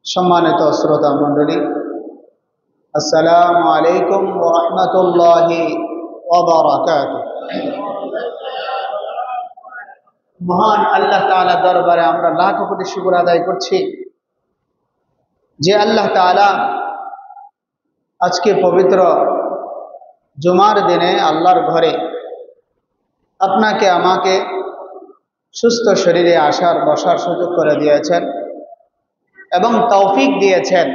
সম্মানিত শ্রোতা মণ্ডলী, আসসালামু আলাইকুম ওয়া রাহমাতুল্লাহি ওয়া বারাকাতুহু। মহান আল্লাহ তাআলা দরবারে আমরা লাখ কোটি শুকর আদায় করছি যে আল্লাহ তাআলা আজকে পবিত্র জুমার দিনে আল্লাহর ঘরে আপনাকে আমাকে সুস্থ শরীরে আসার বসার সুযোগ করে দিয়েছেন এবং তৌফিক দিয়েছেন।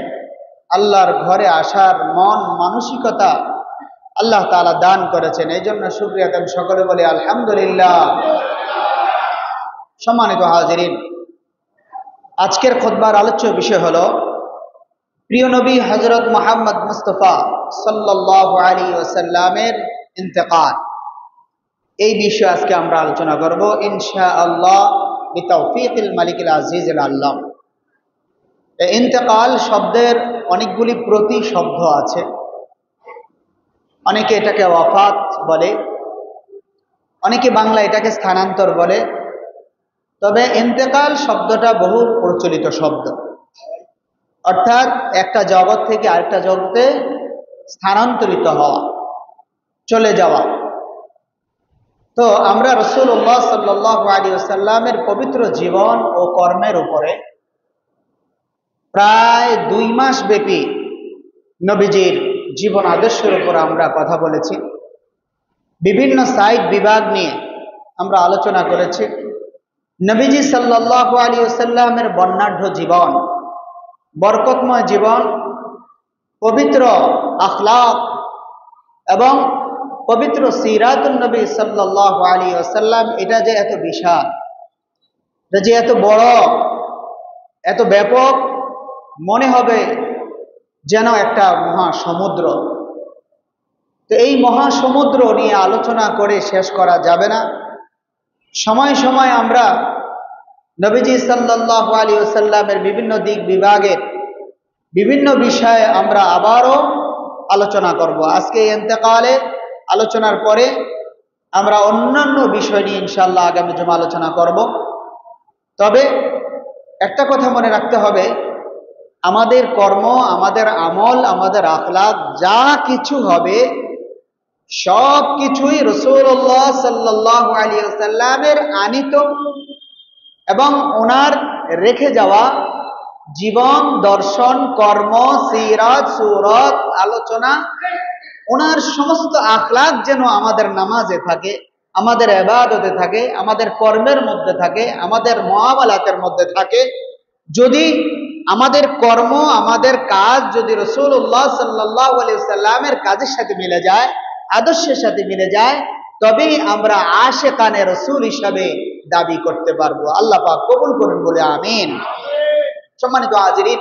আল্লাহর ঘরে আসার মন মানসিকতা আল্লাহ তাআলা দান করেছেন, এই জন্য শুকরিয়া আমি সকলে বলি আলহামদুলিল্লাহ। সম্মানিত হাজিরিন, আজকের খুতবার আলোচ্য বিষয় হলো প্রিয় নবী হযরত মুহাম্মদ মুস্তাফা সাল্লাল্লাহু আলাইহি ওয়াসাল্লামের ইন্তেকাল। এই বিষয়ে আজকে আমরা আলোচনা করব ইনশাআল্লাহ বিতাওফিকিল মালিকিল আজিজিল আল্লাম। ইন্তেকাল শব্দের অনেকগুলি প্রতিশব্দ আছে। অনেকে এটাকে ওয়াফাত বলে, অনেকে বাংলা এটাকে স্থানান্তর বলে। তবে ইন্তেকাল শব্দটা বহু প্রচলিত শব্দ, অর্থাৎ একটা জগৎ থেকে আরেকটা জগতে স্থানান্তরিত হওয়া, চলে যাওয়া। তো আমরা রাসূলুল্লাহ সাল্লাল্লাহু আলাইহি ওয়াসাল্লামের পবিত্র জীবন ও কর্মের উপরে প্রায় 2 মাস ব্যাপী নবীজির জীবন আদর্শের উপর আমরা কথা বলেছি। বিভিন্ন সাইড বিভাগ নিয়ে আমরা আলোচনা করেছি। নবীজি সাল্লাল্লাহু আলাইহি ওয়াসাল্লামের বর্ণাঢ্য জীবন, বরকতময় জীবন, পবিত্র আখলাক এবং পবিত্র সিরাতুন নবী সাল্লাল্লাহু আলাইহি ওয়াসাল্লাম, এটা যে এত বিশাল, এটা যে এত বড়, এত ব্যাপক, মনে হবে যেন একটা মহাসমুদ্র। তো এই মহাসমুদ্র নিয়ে আলোচনা করে শেষ করা যাবে না। সময় সময় আমরা নবীজি সাল্লাল্লাহু আলাইহি ওয়াসাল্লামের বিভিন্ন দিক বিভাগের বিভিন্ন বিষয়ে আমরা আবারও আলোচনা করব। আজকে ইন্তেকালে আলোচনার পরে আমরা অন্যান্য বিষয় নিয়ে ইনশাআল্লাহ আগামী জুমা আলোচনা করব। তবে একটা কথা মনে রাখতে হবে, আমাদের কর্ম, আমাদের আমল, আমাদের আখলাক যা কিছু হবে সব কিছুই রাসূলুল্লাহ সাল্লাল্লাহু আলাইহি ওয়াসাল্লামের আনিত এবং ওনার রেখে যাওয়া জীবন দর্শন, কর্ম, সিরাত, সুরত, আলোচনা, ওনার সমস্ত আখলাক যেন আমাদের নামাজে থাকে, আমাদের ইবাদতে থাকে, আমাদের কর্মের মধ্যে থাকে, আমাদের মুআমালাতের মধ্যে থাকে। যদি আমাদের কর্ম, আমাদের কাজ যদি রাসূলুল্লাহ সাল্লাল্লাহু আলাইহি ওয়াসাল্লামের কাজের সাথে মিলে যায়, আদর্শের সাথে মিলে যায়, তবেই আমরা আশিকানে রাসূল হিসাবে দাবি করতে পারবো। আল্লাহ পাক কবুল করুন বলে আমিন। সম্মানিত হাজিরিন,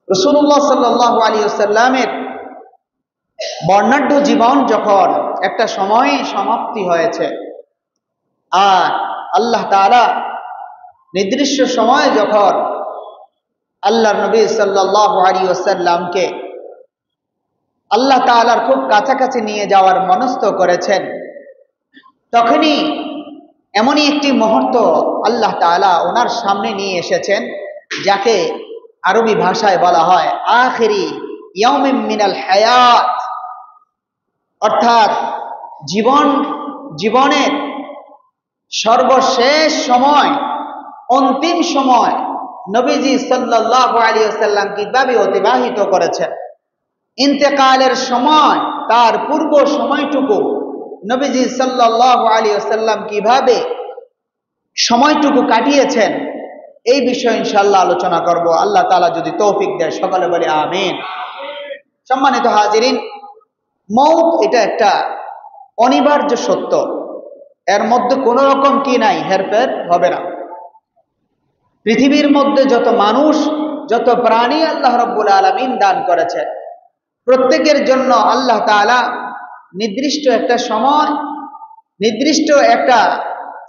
রাসূলুল্লাহ সাল্লাল্লাহু আলাইহি ওয়াসাল্লামের বর্ণাঢ্য জীবন যখন একটা সময় সমাপ্তি হয়েছে, আর আল্লাহ তাআলা নির্দিষ্ট সময় যখন আল্লাহর নবী সাল্লাল্লাহু আলাইহি ওয়াসাল্লামকে আল্লাহ তাআলার খুব কাছাকাছি নিয়ে যাওয়ার মনস্থ করেছেন, তখনই এমনই একটি মুহূর্ত আল্লাহ তাআলা ওনার সামনে নিয়ে এসেছেন, যাকে আরবি ভাষায় বলা হয় আখিরি ইয়াউমিন মিনাল হায়াত, অর্থাৎ জীবনের সর্বশেষ সময়, অন্তিম সময় নবীজি সাল্লাল্লাহু আলাইহি ওয়াসাল্লাম কিভাবে অতিবাহিত করেছেন। ইন্তেকালের সময়, তার পূর্ব সময়টুকু নবীজি সাল্লাল্লাহু আলাইহি ওয়াসাল্লাম কিভাবে সময়টুকু কাটিয়েছেন, এই বিষয়ে ইনশাআল্লাহ আলোচনা করব। আল্লাহ তাআলা যদি তৌফিক দেয়, সকলে বলি আমিন। সম্মানিত হাজিরিন, মওত এটা একটা অনিবার্য সত্য, এর মধ্যে কোনো রকম কি নাই, হেরফের হবে না। পৃথিবীর মধ্যে যত মানুষ, যত প্রাণী আল্লাহ রাব্বুল আলামিন দান করেছে, প্রত্যেকের জন্য আল্লাহ তাআলা নির্দিষ্ট একটা সময়, নির্দিষ্ট একটা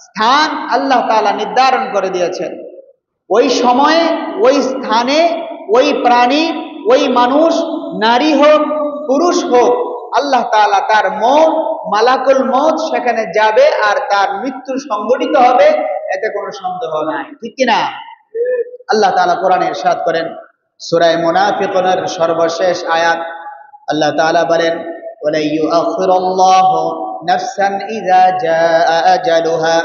স্থান আল্লাহ তাআলা নির্ধারণ করে দিয়েছেন। ওই সময়ে, ওই স্থানে, ওই প্রাণী, ওই মানুষ, নারী হোক পুরুষ হোক, আল্লাহ তাআলা তার মওত, মালাকুল মওত সেখানে যাবে আর তার মৃত্যু সংঘটিত হবে, এতে কোনো সন্দেহ নাই। ঠিক কিনা? আল্লাহ তাআলা কোরআনে ইরশাদ করেন সূরা মুনাফিকুনের সর্বশেষ আয়াত আল্লাহ তাআলা বলেন ওয়ালা ইউআখিরুল্লাহু নাফসান ইযা জাআ আজালুহা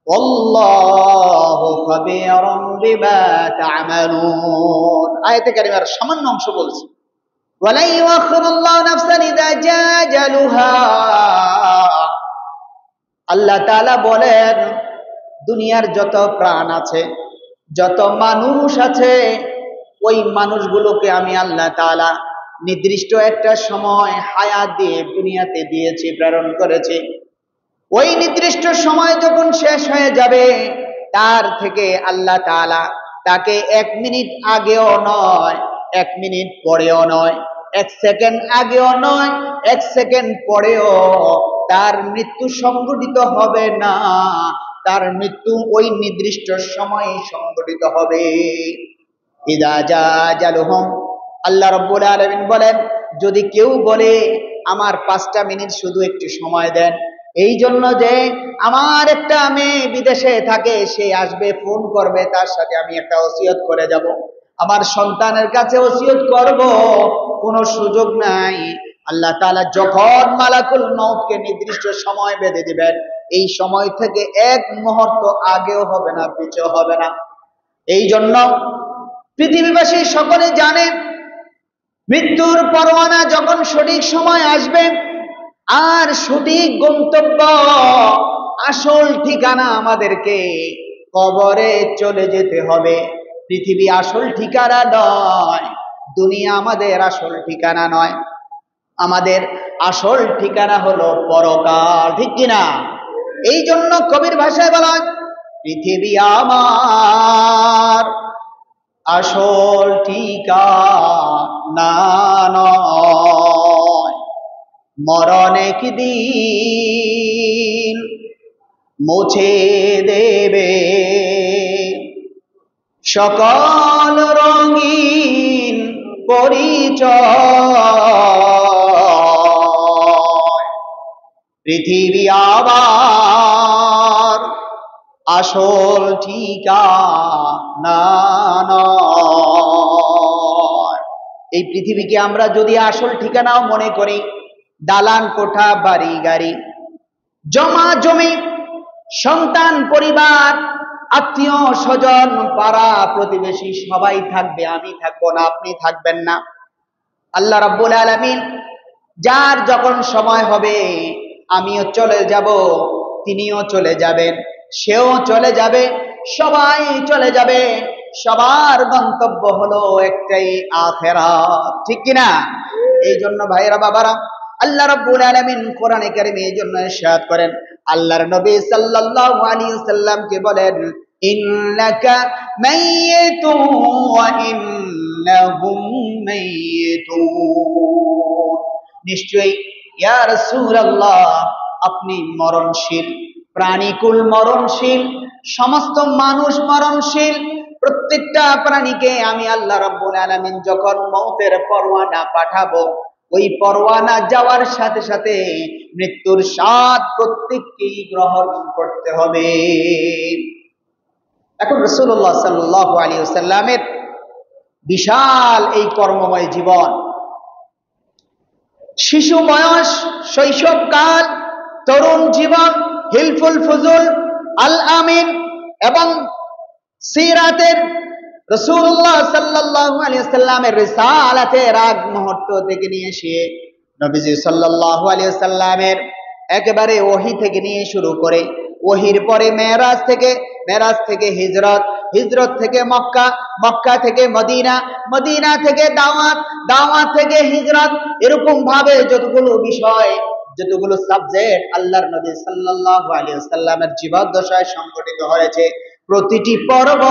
ওয়াল্লাহু খাবীরুম বিমা তা'মালুন। আয়াতে কারিমার সামান্য অংশ বলছি ওয়ালা ইউআখিরুল্লাহু নাফসান ইযা জাআ আজালুহা। আল্লাহ তাআলা বলেন দুনিয়ার যত প্রাণ আছে, যত মানুষ আছে, ওই মানুষগুলোকে আমি আল্লাহ তাআলা নির্দিষ্ট একটা সময় হায়াত দিয়ে দুনিয়াতে দিয়েছি, প্রেরণ করেছি। ওই নির্দিষ্ট সময় যখন শেষ হয়ে যাবে, তার থেকে আল্লাহ তাআলা তাকে 1 মিনিট আগেও নয়, 1 মিনিট পরেও নয়, 1 সেকেন্ড আগেও নয়, 1 সেকেন্ড পরেও তার মৃত্যু সংঘটিত হবে না। তার মৃত্যু ওই নির্দিষ্ট সময়ে সংঘটিত হবে। ইযা জাআ আজালুহুম, আল্লাহ রাব্বুল আলামিন বলেন যদি কেউ বলে আমার 5টা মিনিট শুধু একটু সময় দেন, এই জন্য যে আমার একটা মেয়ে বিদেশে থাকে, সে আসবে, ফোন করবে, তার সাথে আমি একটা ওসিয়ত করে যাব, আমার সন্তানের কাছে ওসিয়ত করব, কোনো সুযোগ নাই। আল্লাহ তাআলা যখন মালাকুল মউতকে নির্দিষ্ট সময় বেঁধে দিবেন, এই সময় থেকে 1 মুহূর্ত আগেও হবে না, পিছেও হবে না। এই জন্য পৃথিবীবাসী সকলে জানে মৃত্যুর পরোয়ানা যখন সঠিক সময় আসবে আর সঠিক গন্তব্য, আসল ঠিকানা আমাদেরকে কবরে চলে যেতে হবে। পৃথিবী আসল ঠিকানা নয়, দুনিয়া আমাদের আসল ঠিকানা নয়, আমাদের আসল ঠিকানা হলো পরকাল, ঠিক কিনা? এই জন্য কবির ভাষায় বলা হয় পৃথিবী আমার আসল ঠিকানা নয়, মরণ একদিন মুছে দেবে সকল রঙিন পরিচয়। পৃথিবী আবার আসল ঠিকানা নয়। এই পৃথিবীকে আমরা যদি আসল ঠিকানাও মনে করি, দালান কোঠা, বাড়ি গাড়ি, জমা জমি, সন্তান, পরিবার, আত্মীয় স্বজন, পাড়া প্রতিবেশী সবাই থাকবে, আমি থাকবো না, আপনি থাকবেন না। আল্লাহ রাব্বুল আলামিন যার যখন সময় হবে আমিও চলে যাব, তিনিও চলে যাবেন, সেও চলে যাবে, সবাই চলে যাবে, সবার গন্তব্য হলো একটাই, আখিরাত, ঠিক কিনা? এই জন্য ভাইরা বাবারা আল্লাহ রাব্বুল আলামিন কোরআনে কারীমে এই জন্য ইরশাদ করেন, আল্লাহর নবী সাল্লাল্লাহু আলাইহি ওয়াসাল্লামকে বলেন ইন্নাকা মাইয়িতুন ওয়া ইন্নাহুম মাইয়িতুন, নিশ্চয়ই ইয়া রাসূলুল্লাহ আপনি মরণশীল, প্রাণীকুল মরণশীল, সমস্ত মানুষ মরণশীল, প্রত্যেকটা প্রাণীকে আমি আল্লাহ রাব্বুল আলামিন যখন মউতের পরওয়ানা পাঠাবো, ওই পরওয়ানা যাওয়ার সাথে সাথে মৃত্যুর স্বাদ প্রত্যেককেই গ্রহণ করতে হবে। এখন রাসূলুল্লাহ সাল্লাল্লাহু আলাইহি ওয়াসাল্লামের বিশাল এই কর্মময় জীবন, শিশু বয়স, শৈশবকাল, তরুণ জীবন, হিলফুল ফুজুল, আল আমিন এবং সিরাতের রাসূলুল্লাহ সাল্লাল্লাহু আলাইহি ওয়াসাল্লামের রিসালাতের আগ মুহূর্ত থেকে নিয়ে এসে নবীজি সাল্লাল্লাহু আলাইহি ওয়াসাল্লামের একেবারে ওহী থেকে নিয়ে শুরু করে ওহীর পরে মেরাজ থেকে হিজরত, হিজরত থেকে মক্কা, মক্কা থেকে মদিনা, মদিনা থেকে দাওয়াত, দাওয়াত থেকে হিজরত, এরকম ভাবে যতগুলো বিষয়, যতগুলো সাবজেক্ট আল্লাহর নবী সাল্লাল্লাহু আলাইহি ওয়াসাল্লামের জীবদ্দশায় সংঘটিত হয়েছে, প্রতিটি পর্ব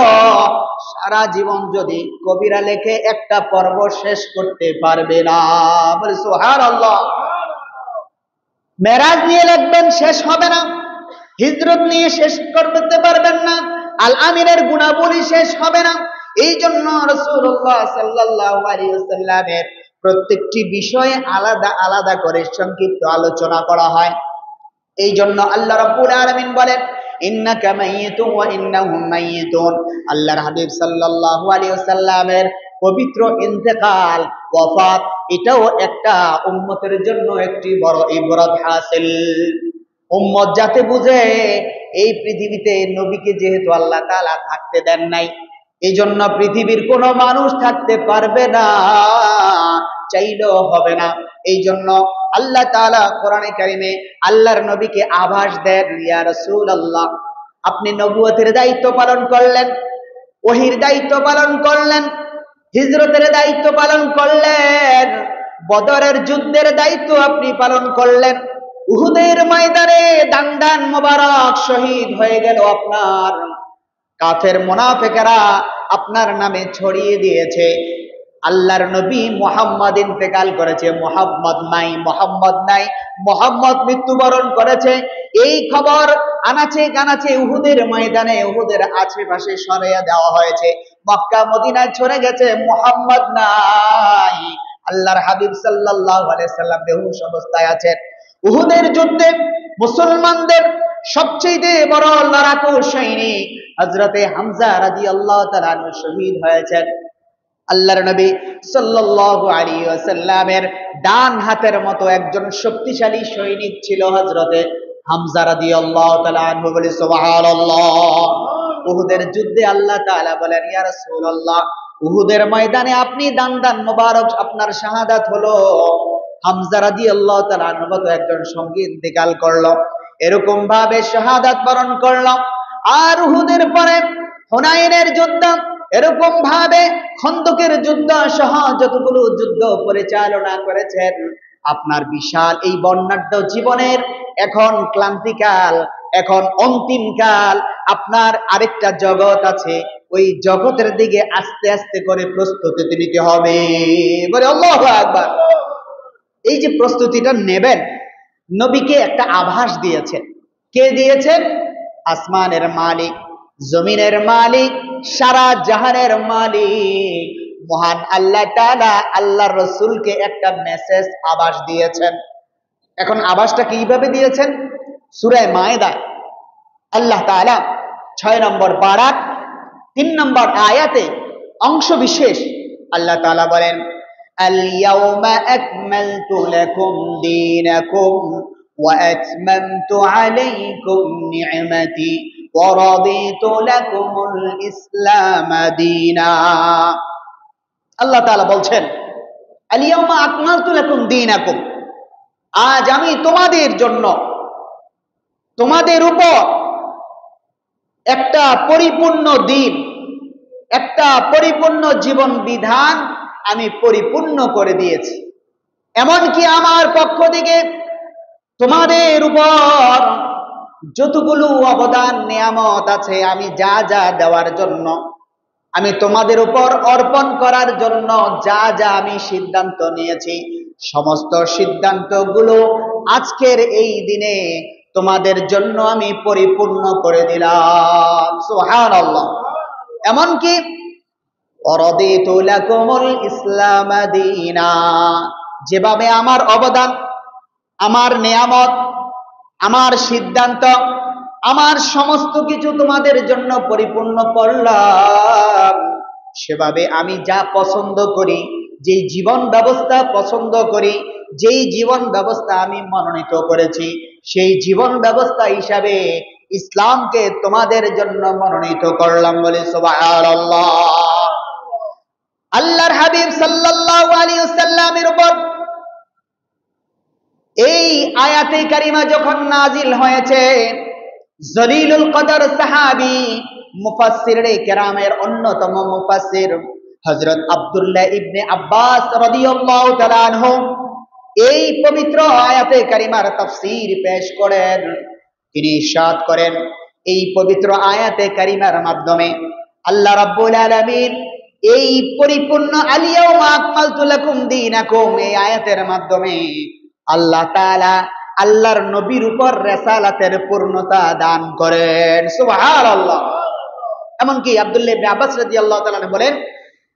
সারা জীবন যদি কবিরা লেখে একটা পর্ব শেষ করতে পারবে না। বলে সুবহানাল্লাহ। মেরাজ নিয়ে লিখবেন, শেষ হবে না। হিজরত নিয়ে শেষ করতে পারবেন না। আল আমিনের গুণাবলী শেষ হবে না। এই জন্য রাসূলুল্লাহ সাল্লাল্লাহু আলাইহি ওয়াসাল্লামের প্রত্যেকটি বিষয়ে আলাদা আলাদা করে সংক্ষিপ্ত আলোচনা করা হয়। এই জন্য আল্লাহ রাব্বুল আলামিন বলেন ইন্নাকা মাইয়িতুন ওয়া ইন্নাহুম মাইয়িতুন। আল্লাহর হাবিব সাল্লাল্লাহু আলাইহি ওয়াসাল্লামের পবিত্র ইন্তেকাল, ওয়াফাত, এটাও একটা উম্মতের জন্য একটি বড় ইবরাত হাসিল। উম্মত যাতে বুঝে এই পৃথিবীতে নবীকে যেহেতু আল্লাহ তাআলা থাকতে দেন নাই, এই জন্য পৃথিবীর কোনো মানুষ থাকতে পারবে না, চাইলেও হবে না। এই জন্য আল্লাহ তাআলা কোরআনে কারিমে আল্লাহর নবীকে আভাস দেন, ইয়া রাসূলুল্লাহ, আপনি নবুয়তের দায়িত্ব পালন করলেন, ওহীর দায়িত্ব পালন করলেন, হিজরতের দায়িত্ব পালন করলেন, বদরের যুদ্ধের দায়িত্ব আপনি পালন করলেন, উহুদের ময়দানে দান মোবারক শহীদ হয়ে গেল আপনার, কাফের মুনাফিকরা আপনার নামে ছড়িয়ে দিয়েছে, আল্লাহর নবী মুহাম্মদ ইন্তেকাল করেছে, মুহাম্মদ নাই, মুহাম্মদ মৃত্যুবরণ করেছে, এই খবর আনাচে কানাচে উহুদের ময়দানে, উহুদের আশেপাশে ছড়িয়ে দেওয়া হয়েছে, মক্কা মদিনায় ছড়ে গেছে, মুহাম্মদ নাই। আল্লাহর হাবিব সাল্লাল্লাহু আলাইহি সাল্লাম বেহুশ অবস্থায় আছেন। উহুদের যুদ্ধে মুসলমানদের সবচেয়ে বড় লড়াকু সৈনিক হযরতে হামজা রাদিয়াল্লাহু তাআলা আনহু শহীদ হয়েছেন। আল্লাহর নবী সাল্লাল্লাহু আলাইহি ওয়াসাল্লামের ডান হাতের মতো একজন শক্তিশালী সৈনিক ছিল হযরতে হামজা রাদিয়াল্লাহু তাআলা আনহু। বলি সুবহানাল্লাহ। উহুদের যুদ্ধে আল্লাহ তাআলা বলেন, ইয়া রাসূলুল্লাহ, উহুদের ময়দানে আপনি দান মোবারক, আপনার শাহাদাত হলো, হামজা রাদিয়াল্লাহু তাআলা আনহু মতো একজন সঙ্গী ইন্তেকাল করলো, এরকম ভাবে শাহাদাত বরণ করলো। আর উহুদের পরে হুনাইনের যুদ্ধ, এরকম ভাবে খন্দকের যুদ্ধ সহ যতগুলো যুদ্ধ পরিচালনা করেছেন, আপনার বিশাল এই বর্ণাঢ্য জীবনের এখন ক্লান্তিকাল, এখন অন্তিম কাল, আপনার আরেকটা জগৎ আছে, ওই জগতের দিকে আস্তে আস্তে করে প্রস্তুতি নিতে হবে। বলে আল্লাহু আকবার। এই যে প্রস্তুতিটা নেবেন, নবীকে একটা আভাস দিয়েছেন। কে দিয়েছেন? আসমানের মালিক, জমিনের মালিক, সারা জাহানের মালিক মহান আল্লাহ তাআলা আল্লাহর রাসূলকে একটা মেসেজ, আভাস দিয়েছেন। এখন আভাসটা কিভাবে দিয়েছেন? সূরা মায়েদা আল্লাহ তাআলা 6 নম্বর পারা 3 নম্বর আয়াতে অংশ বিশেষ আল্লাহ তাআলা বলেন, আল-ইয়াওমা আকমালতু লাকুম দীনাকুম ওয়া আতমামতু আলাইকুম নি'মাতি ওয়া রাদিতু লাকুমুল ইসলাম দীনা। আল্লাহ তাআলা বলছেন, আল-ইয়াওমা আকমালতু লাকুম দীনাকুম, আজ আমি তোমাদের জন্য, তোমাদের উপর একটা পরিপূর্ণ দিন, একটা পরিপূর্ণ জীবন বিধান আমি পরিপূর্ণ করে দিয়েছি। এমনকি আমার পক্ষ থেকে তোমাদের উপর যতগুলো অবদান নিয়ামত আছে, আমি যা যা দেওয়ার জন্য, আমি তোমাদের উপর অর্পণ করার জন্য যা যা আমি সিদ্ধান্ত নিয়েছি, সমস্ত সিদ্ধান্তগুলো আজকের এই দিনে তোমাদের জন্য আমি পরিপূর্ণ করে দিলাম। সুবহানাল্লাহ। এমনকি ওয়ারাদিতু লাকুমুল ইসলাম দীনা, যেভাবে আমার অবদান, আমার নিয়ামত, আমার সিদ্ধান্ত, আমার সমস্ত কিছু তোমাদের জন্য পরিপূর্ণ করলাম, সেভাবে আমি যা পছন্দ করি, যেই জীবন ব্যবস্থা পছন্দ করি, যেই জীবন ব্যবস্থা আমি মনোনীত করেছি, সেই জীবন ব্যবস্থা হিসাবে ইসলামকে তোমাদের জন্য মনোনীত করলাম। বলে সুবহানাল্লাহ। আল্লাহর হাবিব সাল্লাল্লাহু আলাইহি ওয়াসাল্লামের উপর এই আয়াতে কারিমা যখন নাজিল হয়েছে, জলিলুল কদর সাহাবী, মুফাসসিরে কেরামের অন্যতম মুফাসসির হযরত আব্দুল্লাহ ইবনে আব্বাস রাদিয়াল্লাহু তাআলা আনহু এই পবিত্র আয়াতে কারিমার তাফসীর পেশ করেন। তিনি ইরশাদ করেন, এই পবিত্র আয়াতে কারিমার মাধ্যমে আল্লাহ রাব্বুল আলামিন এই পরিপূর্ণ আল-ইয়াওমা আকমালতু লাকুম দীনাকুম, এই আয়াতের মাধ্যমে আল্লাহ তাআলা আল্লাহর নবীর উপর রিসালাতের পূর্ণতা দান করেন। সুবহানাল্লাহ। এমনকি আব্দুল্লাহ ইবনে আব্বাস রাদিয়াল্লাহু তাআলা বলেন,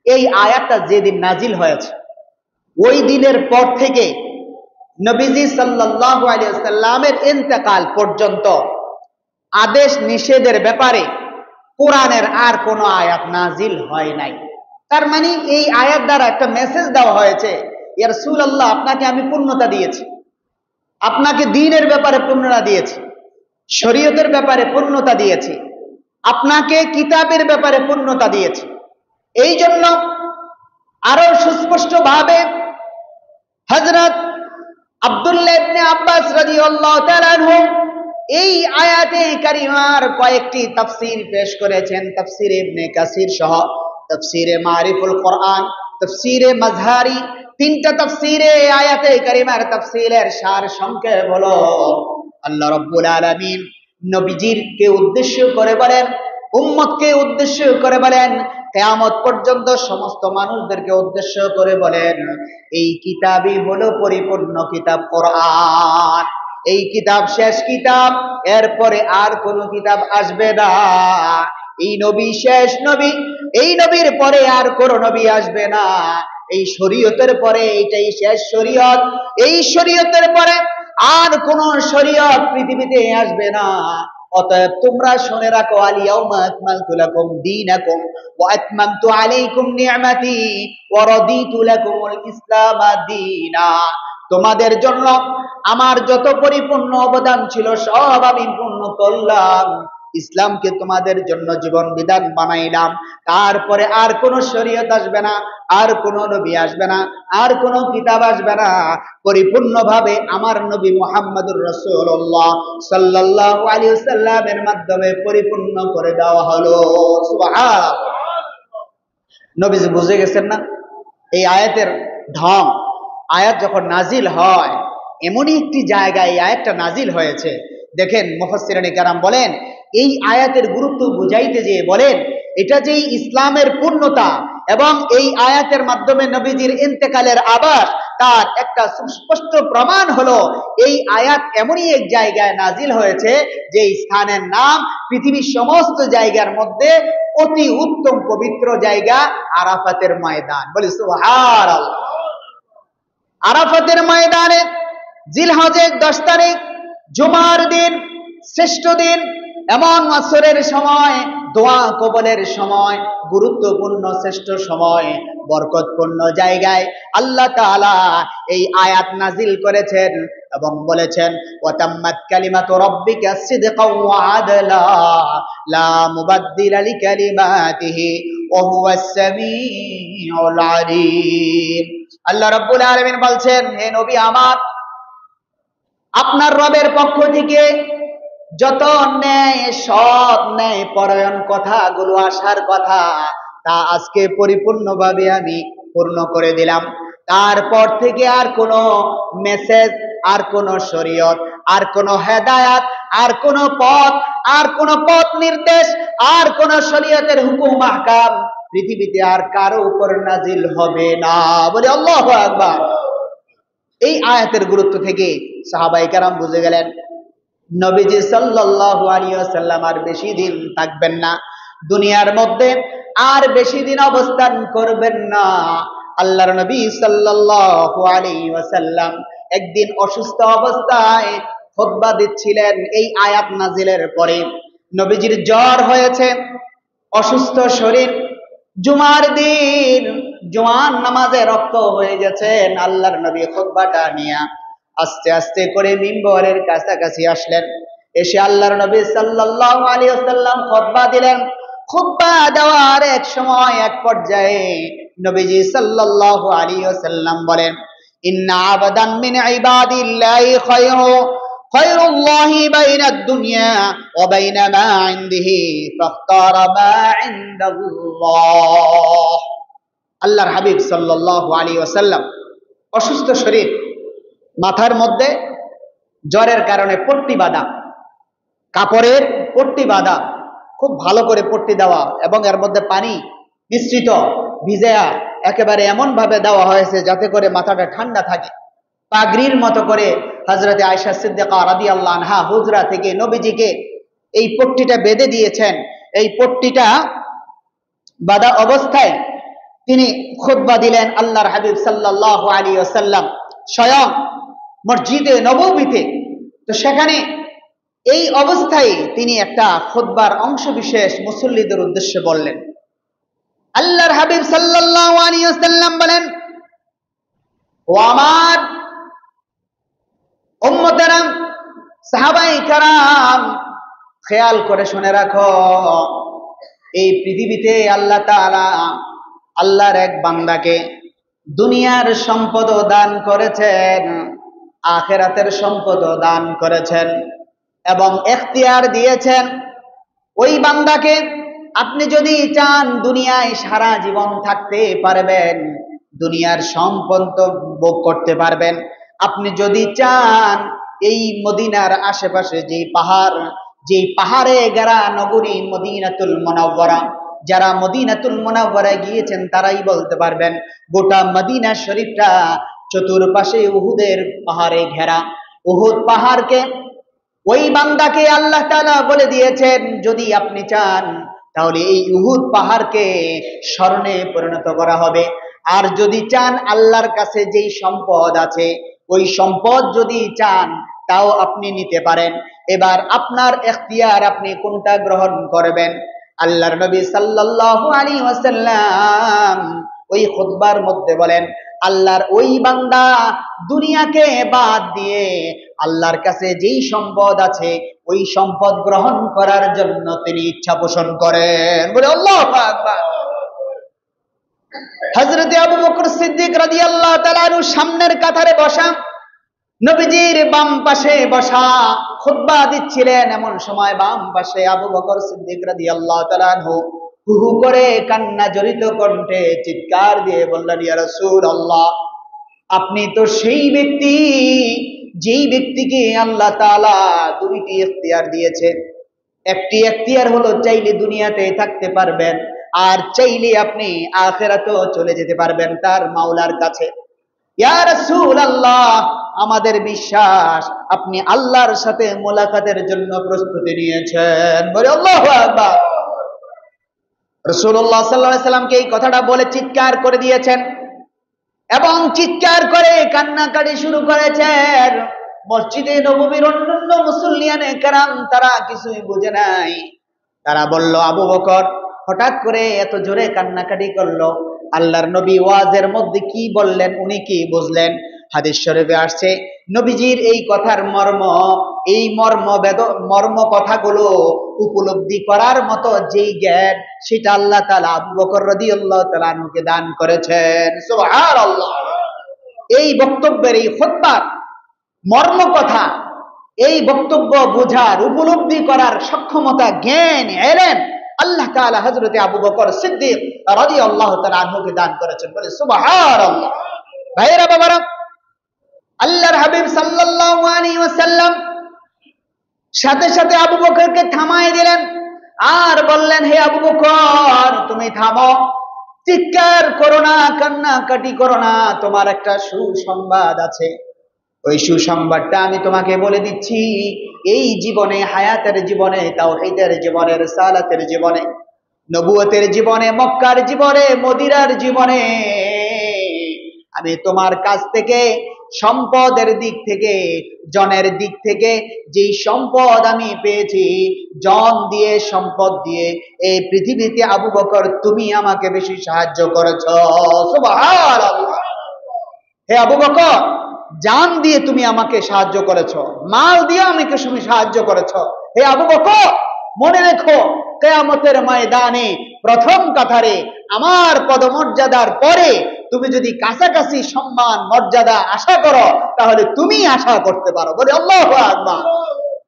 এই আয়াতটা যেদিন নাজিল হয়েছে, ওই দিনের পর থেকে নবীজি সাল্লাল্লাহু আলাইহি ওয়াসাল্লামের ইন্তেকাল পর্যন্ত আদেশ নিষেধের ব্যাপারে কোরআনের আর কোনো আয়াত নাজিল হয় নাই। তার মানে এই আয়াত দ্বারা একটা মেসেজ দেওয়া হয়েছে, ইয়া রাসূলুল্লাহ, আপনাকে আমি পূর্ণতা দিয়েছি, আপনাকে দ্বীনের ব্যাপারে পূর্ণতা দিয়েছি, শরীয়তের ব্যাপারে পূর্ণতা দিয়েছি, আপনাকে কিতাবের ব্যাপারে পূর্ণতা দিয়েছি। এই জন্য আরো সুস্পষ্টভাবে হযরত আব্দুল্লাহ ইবনে আব্বাস রাদিয়াল্লাহু তাআলা আনহু এই আয়াতে কারিমার কয়েকটি তাফসীর পেশ করেছেন। তাফসীরে ইবনে কাসির সহ তাফসীরে মারিফুল কোরআন, তাফসীরে মাজহারি, তিনটা তাফসীরে আয়াতে কারিমার তাফসীরের সার সংক্ষেপ হলো আল্লাহ রাব্বুল আলামিন নবীজিকে উদ্দেশ্য করে বলেন, উম্মতকে উদ্দেশ্য করে বলেন, কিয়ামত পর্যন্ত সমস্ত মানুষদেরকে উদ্দেশ্য করে বলেন, এই কিতাবই হলো পরিপূর্ণ কিতাব কোরআন। এই কিতাব শেষ কিতাব, এরপরে আর কোন কিতাব আসবে না। এই নবী শেষ নবী, এই নবীর পরে আর কোন নবী আসবে না। এই শরীয়তের পরে এইটাই শেষ শরীয়ত, এই শরীয়তের পরে আর কোন শরীয়ত পৃথিবীতে আসবে না। অতএব তোমরা শুনে রাখো, আল ইয়াউমা আকমালতু লাকুম দীনাকুম ওয়া আতমামতু আলাইকুম নি'মাতি ওয়া রাদিতু লাকুমুল ইসলাম দীনা। তোমাদের জন্য আমার যত পরিপূর্ণ অবদান ছিল সব আমি পূর্ণ করলাম, ইসলামকে তোমাদের জন্য জীবন বিধান বানাইলাম। তারপরে আর কোন শরীয়ত আসবে না, আর কোন নবী আসবে না, আর কোন কিতাব আসবে না। পরিপূর্ণভাবে আমার নবী মুহাম্মদুর রাসূলুল্লাহ সাল্লাল্লাহু আলাইহি ওয়াসাল্লামের মাধ্যমে পরিপূর্ণ করে দেওয়া হলো। সুবহানাল্লাহ। নবীজি বুঝে গেছেন না এই আয়াতের ঢং? আয়াত যখন নাজিল হয়, এমনই একটি জায়গায় এই আয়াতটা নাজিল হয়েছে। দেখেন মুফাসসিরিনে কেরাম বলেন, এই আয়াতের গুরুত্ব বুঝাইতে যেয়ে বলেন, এটা যে ইসলামের পূর্ণতা এবং এই আয়াতের মাধ্যমে নবীজির ইন্তেকালের আবাস, তার একটা সুস্পষ্ট প্রমাণ হলো এই আয়াত এমনই এক জায়গায় নাজিল হয়েছে যে স্থানের নাম পৃথিবীর সমস্ত জায়গার মধ্যে অতি উত্তম পবিত্র জায়গা আরাফাতের ময়দান। বলি সুবহানাল্লাহ। আরাফাতের ময়দানে জিলহজের 10 তারিখ জুমার দিন, শ্রেষ্ঠ দিন, এমন আসরের সময়, দোয়া কবুলের সময়, গুরুত্বপূর্ণ শ্রেষ্ঠ সময়, বরকতপূর্ণ জায়গায় আল্লাহ তাআলা এই আয়াত নাজিল করেছেন এবং বলেছেন, ওয়াতাম্মাত কালিমাতু রাব্বিকা সিদকাও ওয়া আদলা লা মুবাদদিলা লিকালিমাতিহি ওয়া হুয়াস সামিউল আলিম। আল্লাহ রাব্বুল আলামিন বলছেন, হে নবী আমার, আপনার রবের পক্ষ থেকে যত ন্যায়, সৎ, ন্যায় পরায়ণ কথাগুলো আসার কথা, তা আজকে পরিপূর্ণভাবে আমি পূর্ণ করে দিলাম। তারপর থেকে আর কোনো মেসেজ, আর কোনো শরীয়ত, আর কোনো হেদায়াত, আর কোনো পথ, আর কোনো পথ নির্দেশ, আর কোনো শরীয়তের হুকুম আহকাম পৃথিবীতে আর কারো উপর নাজিল হবে না। বলে আল্লাহু আকবার। এই আয়াতের গুরুত্ব থেকে সাহাবায়ে কেরাম বুঝে গেলেন নবীজি সাল্লাল্লাহু আলাইহি ওয়াসাল্লাম আর বেশি দিন থাকবেন না দুনিয়ার মধ্যে, আর বেশি দিন অবস্থান করবেন না। আল্লাহর নবী সাল্লাল্লাহু আলাইহি ওয়াসাল্লাম একদিন অসুস্থ অবস্থায় খুতবা দিচ্ছিলেন। এই আয়াত নাজিলের পরে নবীজির জ্বর হয়েছে, অসুস্থ শরীর, জুমার দিন, জুমার নামাজে রক্ত হয়ে গেছেন। আল্লাহর নবী খুতবাটা নিয়ে আস্তে আস্তে করে মিম্বরের কাছাকাছি আসলেন। এসে আল্লাহর নবী সাল্লাল্লাহু আলাইহি ওয়াসাল্লাম খুতবা দিলেন। খুতবা দেওয়ার এক সময়, এক পর্যায়ে নবীজি সাল্লাল্লাহু আলাইহি ওয়াসাল্লাম বলেন, ইন্না আবাদান মিন ইবাদিল্লাহি খায়রুল্লাহি বাইনাদ দুনিয়া ওয়া বাইনা মা ইনদিহি ফাখতারা মা ইনদাল্লাহ। আল্লাহর হাবিব সাল্লাল্লাহু আলাইহি ওয়াসাল্লাম অসুস্থ শরীর, মাথার মধ্যে জ্বরের কারণে পট্টি বাঁধা, কাপড়ের পট্টি বাঁধা, খুব ভালো করে পট্টি দেওয়া এবং এর মধ্যে পানি মিশ্রিত ভিজায়া একেবারে এমন ভাবে দেওয়া হয়েছে যাতে করে মাথাটা ঠান্ডা থাকে। পাগড়ির মতো করে হযরতে আয়েশা সিদ্দিকা রাদিয়াল্লাহু আনহা হুজরা থেকে নবীজিকে এই পট্টিটা বেঁধে দিয়েছেন। এই পট্টিটা বাঁধা অবস্থায় তিনি খুতবা দিলেন। আল্লাহর হাবিব সাল্লাল্লাহু আলাইহি ওয়াসাল্লাম স্বয়ং মসজিদে নববীতে, তো সেখানে এই অবস্থায় তিনি একটা খুতবার অংশ বিশেষ মুসল্লিদের উদ্দেশ্যে বললেন। আল্লাহর হাবিব সাল্লাল্লাহু আলাইহি ওয়াসাল্লাম বলেন, ও আমার উম্মতেরা, সাহাবায়ে কেরাম, খেয়াল করে শুনে রাখো, এই পৃথিবীতে আল্লাহ তাআলা আল্লাহর এক বান্দাকে দুনিয়ার সম্পদও দান করেছেন, আখিরাতের সম্পদও দান করেছেন এবং ইখতিয়ার দিয়েছেন ওই বান্দাকে, আপনি যদি চান দুনিয়ায় সারা জীবন থাকতে পারবেন, দুনিয়ার সম্পদ ভোগ করতে পারবেন। আপনি যদি চান এই মদিনার আশেপাশে যে পাহাড়ে ঘেরা নগরী মদিনাতুল মুনাওয়ারা, যারা মদিনাতুল মুনাওয়ারায় গিয়েছেন তারাই বলতে পারবেন গোটা মদিনা শরীফটা চতুর্পাশে উহুদের পাহাড়ে ঘেরা। উহুদ পাহাড়কে ওই বান্দাকে আল্লাহ তাআলা বলে দিয়েছেন, যদি আপনি চান তাহলে এই উহুদ পাহাড়কে স্বর্ণে পরিণত করা হবে। আর যদি চান আল্লাহর কাছে যেই সম্পদ আছে ওই সম্পদ যদি চান তাও আপনি নিতে পারেন। এবার আপনার ইখতিয়ার, আপনি কোনটা গ্রহণ করবেন। আল্লাহর নবী সাল্লাল্লাহু আলাইহি ওয়াসাল্লাম ওই খুতবার মধ্যে বলেন, আল্লাহর ওই বান্দা দুনিয়াকে বাদ দিয়ে আল্লাহর কাছে যেই সম্পদ আছে ওই সম্পদ গ্রহণ করার জন্য তিনি ইচ্ছা পোষণ করেন। বলে আল্লাহু আকবার। হযরত আবু বকর সিদ্দিক রাদিয়াল্লাহু তাআলা আনহু সামনের কাতারে বসা, নবীজির বাম পাশে বসা, খুতবা দিচ্ছিলেন। এমন সময় বাম পাশে আবু বকর সিদ্দিক রাদিয়াল্লাহু তাআলা আনহু হু হু করে কান্না জড়িত কণ্ঠে চিৎকার দিয়ে বললেন, ইয়া রাসূলুল্লাহ, আপনি তো সেই ব্যক্তি যেই ব্যক্তিকে আল্লাহ তাআলা দুইটি ইখতিয়ার দিয়েছে। একটি ইখতিয়ার হলো চাইলে দুনিয়াতে থাকতে পারবেন, আর চাইলে আপনি আখিরাতেও চলে যেতে পারবেন তার মাওলার কাছে। ইয়া রাসূলুল্লাহ, আমাদের বিশ্বাস আপনি আল্লাহর সাথে মোলাকাতের জন্য প্রস্তুতি নিয়েছেন। বলে আল্লাহু আকবার। রাসূলুল্লাহ সাল্লাল্লাহু আলাইহি সাল্লামকে এই কথাটা বলে চিৎকার করে দিয়েছেন এবং চিৎকার করে কান্নাকাটি শুরু করেছেন। মসজিদে নববীর অন্যান্য মুসল্লিয়ানে কেরাম তারা কিছুই বুঝে নাই। তারা বলল, আবু বকর হঠাৎ করে এত জোরে কান্নাকাটি করলো, আল্লাহর নবী ওয়াজের মধ্যে কি বললেন উনি কি বুঝলেন? হাদিস শরীফে আসছে, নবীজির এই কথার মর্ম কথাগুলো উপলব্ধি করার মতো যেই জ্ঞান, সেটা আল্লাহ তাআলা আবু বকর রাদিয়াল্লাহু তাআলা আনহুকে দান করেছেন। সুবহানাল্লাহ। এই বক্তব্যের, এই খুতবার মর্ম কথা, এই বক্তব্য বোঝার, উপলব্ধি করার সক্ষমতা, জ্ঞান, ইলম আল্লাহ তাআলা হযরত আবু বকর সিদ্দিক রাদিয়াল্লাহু তাআলা আনহুকে দান করেছেন। বলে সুবহানাল্লাহ। ভাইরা বাবারা, আল্লাহর হাবিব সাল্লাল্লাহু আলাইহি ওয়াসাল্লাম সাথে সাথে আবু বকরকে থামায় দিলেন আর বললেন, হে আবু বকর, তুমি থামো, চিৎকার করো না, কান্নাকাটি করো না। তোমার একটা সুসংবাদ আছে, ওই সুসংবাদটা আমি তোমাকে বলে দিচ্ছি। এই জীবনে, হায়াতের জীবনে, তাওহীদের জীবনে, রিসালাতের জীবনে, নবুয়তের জীবনে, মক্কার জীবনে, মদিনার জীবনে আমি তোমার কাছ থেকে সম্পদের দিক থেকে, জনের দিক থেকে যেই সম্পদ আমি পেয়েছি, জন দিয়ে, সম্পদ দিয়ে, এই পৃথিবীতে আবু বকর তুমি আমাকে বেশি সাহায্য করেছ। সুবহানাল্লাহ। হে আবু বকর, জান দিয়ে তুমি আমাকে সাহায্য করেছো, মাল দিয়ে আমাকে তুমি সাহায্য করেছো। হে আবু বকর, মনে রেখো, কিয়ামতের ময়দানে প্রথম কাতারে আমার পদমর্যাদার পরে তুমি যদি কাছাকাছি সম্মান মর্যাদা আশা করো তাহলে তুমি আশা করতে পারো। বলে আল্লাহু আকবার।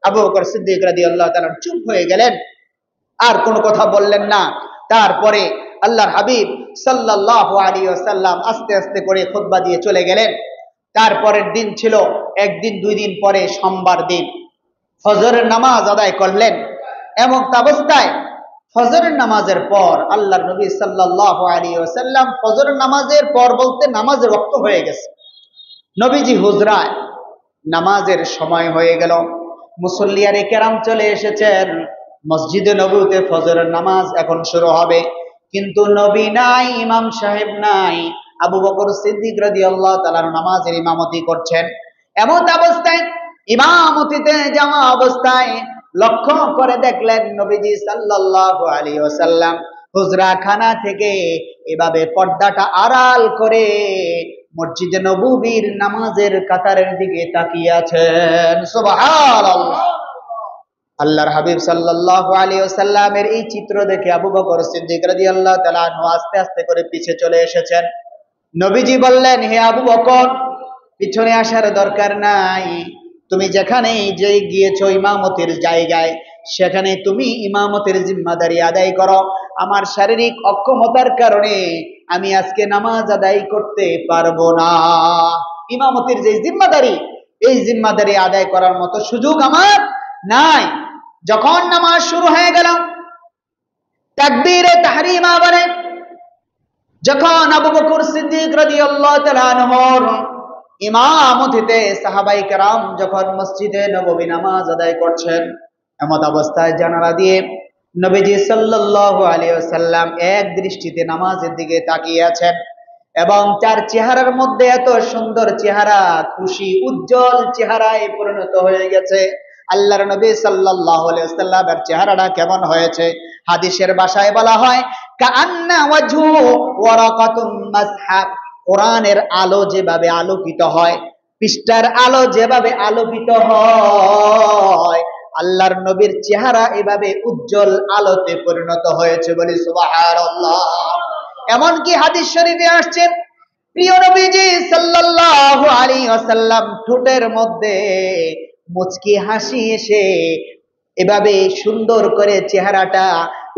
আবু বকর সিদ্দিক রাদিয়াল্লাহু তাআলা চুপ হয়ে গেলেন, আর কোনো কথা বললেন না। তারপরে আল্লাহর হাবিব সাল্লাল্লাহু আলাইহি ওয়াসাল্লাম আস্তে আস্তে করে খুতবা দিয়ে চলে গেলেন। তারপরের দিন ছিল, একদিন দুই দিন পরে সোমবার দিন, ফজরের নামাজ আদায় করলেন। এমন অবস্থায় ফজরের নামাজের পর আল্লাহর নবী সাল্লাল্লাহু আলাইহি ওয়াসাল্লাম, ফজরের নামাজের পর বলতে নামাজের ওয়াক্ত হয়ে গেছে, নবীজি হুজরায়, নামাজের সময় হয়ে গেল, মুসল্লিয়ানে কেরাম চলে এসেছেন মসজিদে নববীতে, ফজরের নামাজ এখন শুরু হবে, কিন্তু নবী নাই, ইমাম সাহেব নাই। আবু বকর সিদ্দিক রাদিয়াল্লাহু তাআলা নামাজের ইমামতি করছেন। এমন অবস্থায় ইমামতিতে যাওয়া অবস্থায় লক্ষ্য করে দেখলেন নবীজি সাল্লাল্লাহু আলাইহি ওয়াসাল্লাম হুজরা খানা থেকে এভাবে পর্দাটা আড়াল করে মসজিদে নববীর নামাজের কাতারের দিকে তাকিয়ে আছেন। সুবহানাল্লাহ। আল্লাহর হাবিব সাল্লাল্লাহু আলাইহি ওয়াসাল্লামের এই চিত্র দেখে আবু বকর সিদ্দিক রাদিয়াল্লাহু তাআলা আনহু আস্তে আস্তে করে পিছে চলে এসেছেন। নবীজি বললেন, হে আবু বকর, পিছনে আসার দরকার নাই, তুমি যেখানে যে গিয়েছো ইমামতির জায়গায়, সেখানে তুমি ইমামতের জিম্মাদারি আদায় করো। আমার শারীরিক অক্ষমতার কারণে আমি আজকে নামাজ আদায় করতে পারবো না। ইমামতির যে জিম্মাদারি, এই জিম্মাদারি আদায় করার মতো সুযোগ আমার নাই। যখন নামাজ শুরু হয়ে গেল, তাকবীরে তাহরিমা বলে যখন আবু বকর সিদ্দিক রাদিয়াল্লাহু তাআলা আনহুর ইমামতিতে সাহাবায়ে কেরাম যখন মসজিদে নববী নামাজ আদায় করছেন, এমত অবস্থায় জানালা দিয়ে নবীজি সাল্লাল্লাহু আলাইহি ওয়াসাল্লাম এক দৃষ্টিতে নামাজের দিকে তাকিয়ে আছেন এবং তার চেহারার মধ্যে এত সুন্দর চেহারা, খুশি উজ্জ্বল চেহারায় পরিণত হয়ে গেছে। আল্লাহর নবী সাল্লাল্লাহু আলাইহি ওয়াসাল্লামের চেহারাটা কেমন হয়েছে? হাদিসের ভাষায় বলা হয় কাআন্না ওয়াজহু ওয়ারাকাতুম মাসহাব। কোরআনের আলো যেভাবে আলোকিত হয়, পৃষ্ঠার আলো যেভাবে আলোকিত হয়, আল্লাহর নবীর চেহারা এভাবে উজ্জ্বল আলোতে পরিণত হয়েছে বলি সুবহানাল্লাহ। এমনকি হাদিস শরীফে আসছে প্রিয় নবীজি সাল্লাল্লাহু আলাইহি ওয়াসাল্লাম ঠোঁটের মধ্যে মুচকি হাসি এসে এভাবে সুন্দর করে চেহারাটা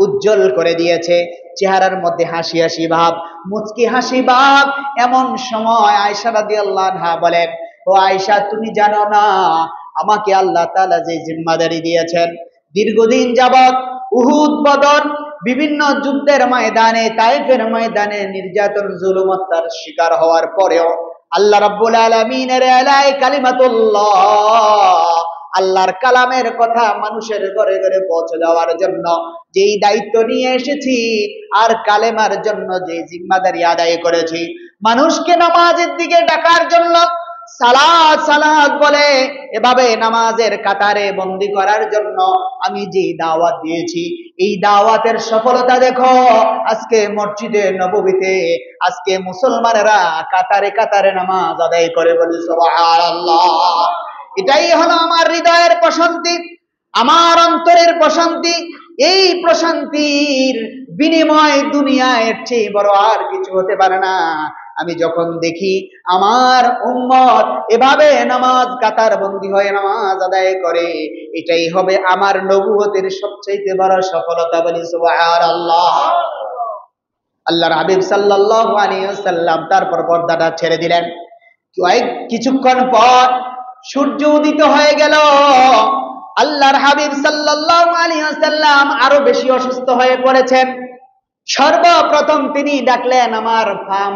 উজ্জ্বল করে দিয়েছে। চেহারার মধ্যে হাসি হাসি ভাব, মুচকি হাসি ভাব। এমন সময় আয়েশা রাদিয়াল্লাহু আনহা বলেন, ও আয়েশা, তুমি জানো না আমাকে আল্লাহ তাআলা যে জিম্মাদারি দিয়েছেন, দীর্ঘদিন যাবত উহুদ, বদর, বিভিন্ন যুদ্ধের ময়দানে, তায়েফের ময়দানে নির্যাতন জুলুমতার শিকার হওয়ার পরেও আল্লাহ রাব্বুল আলামিনের এলায় কালিমাতুল্লাহ, আল্লাহর কালামের কথা মানুষের ঘরে ঘরে পৌঁছে দেওয়ার জন্য যেই দায়িত্ব নিয়ে এসেছি, আর কালেমার জন্য যে জিম্মাদারি আদায় করেছি, মানুষকে নামাজের দিকে ডাকার জন্য, সালাত সালাত বলে এভাবে নামাজের কাতারে বন্দী করার জন্য আমি যে দাওয়াত দিয়েছি, এই দাওয়াতের সফলতা দেখো। আজকে মসজিদে নববীতে আজকে মুসলমানেরা কাতারে কাতারে নামাজ আদায় করে বলি সুবহানাল্লাহ। এটাই হলো আমার হৃদয়ের প্রশান্তি, আমার অন্তরের প্রশান্তি। এই প্রশান্তির বিনিময় দুনিয়ায় এর চেয়ে বড় আর কিছু হতে পারে না। আমি যখন দেখি আমার উম্মত এভাবে নামাজ কাতার বন্দী হয়ে নামাজ আদায় করে, এটাই হবে আমার নবুয়তের সবচেয়ে বড় সফলতা বলি সুবহানাল্লাহ। আল্লাহর হাবিব সাল্লাল্লাহু আলাইহি ওয়াসাল্লাম তারপর পর্দাটা ছেড়ে দিলেন। কিছুক্ষণ পর সূর্য উদিত হয়ে গেল। আল্লাহর হাবিব সাল্লাল্লাহু আলাইহি ওয়াসাল্লাম আরো বেশি অসুস্থ হয়ে পড়েছেন। সর্বপ্রথম তিনি ডাকলেন, আমার